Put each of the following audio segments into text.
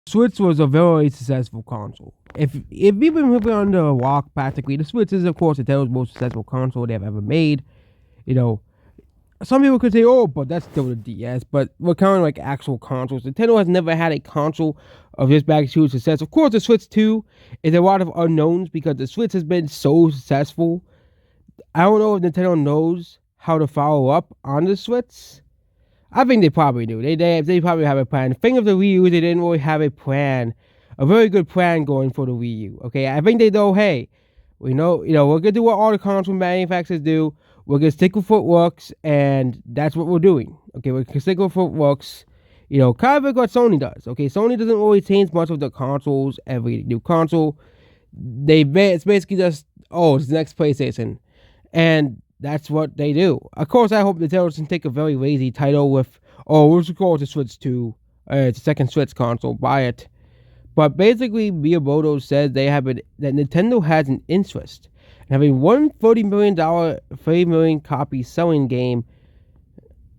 Switch was a very successful console. If you've been living under a rock, practically, the Switch is, of course, Nintendo's most successful console they've ever made. You know, some people could say, oh, but that's still the DS, but we're counting like actual consoles. Nintendo has never had a console of this magnitude success. Of course, the Switch 2 is a lot of unknowns because the Switch has been so successful. I don't know if Nintendo knows how to follow up on the Switch. I think they probably do. They probably have a plan. The thing of the Wii U, they didn't really have a plan, a very good plan going for the Wii U. Okay, I think they know, hey, we know, we're gonna do what all the console manufacturers do. We're gonna stick with what works, and that's what we're doing. Okay, we're gonna stick with what works. Kind of like what Sony does. Okay, Sony doesn't really change much of the consoles every new console. It's basically just, oh, it's the next PlayStation, and that's what they do. Of course, I hope Nintendo doesn't take a very lazy title with, oh, we'll just call it the Switch 2. It's a second Switch console. Buy it. But basically, Miyamoto says that Nintendo has an interest in having one $30 million, 30 million copy selling game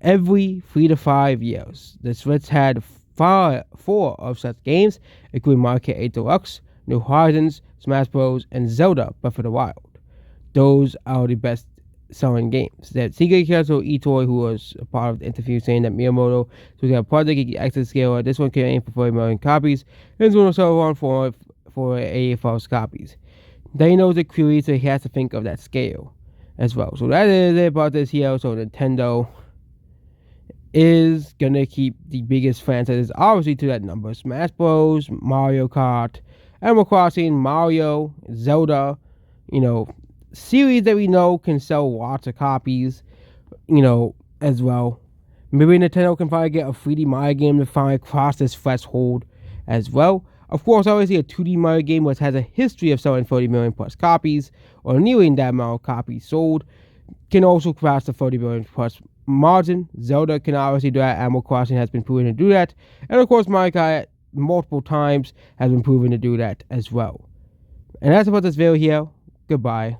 every 3 to 5 years. The Switch had four of such games, including Mario Kart 8 Deluxe, New Horizons, Smash Bros., and Zelda Breath of the Wild. Those are the best selling games. That Shigeru Itoi, who was a part of the interview, saying that Miyamoto took a project access scale. This one can aim for 40 million copies. This one will sell around for 80,000 copies. They know the query, so he has to think of that scale as well. So that is it about this here. So Nintendo is gonna keep the biggest franchises obviously to that number: Smash Bros., Mario Kart, Animal Crossing, Mario, Zelda. Series that we know can sell lots of copies, as well. Maybe Nintendo can probably get a 3D Mario game to finally cross this threshold as well. Of course, obviously a 2D Mario game which has a history of selling 30 million plus copies, or nearing that amount of copies sold, can also cross the 30 million plus margin. Zelda can obviously do that. Animal Crossing has been proven to do that. And of course, Mario Kart multiple times has been proven to do that as well. And that's about this video here. Goodbye.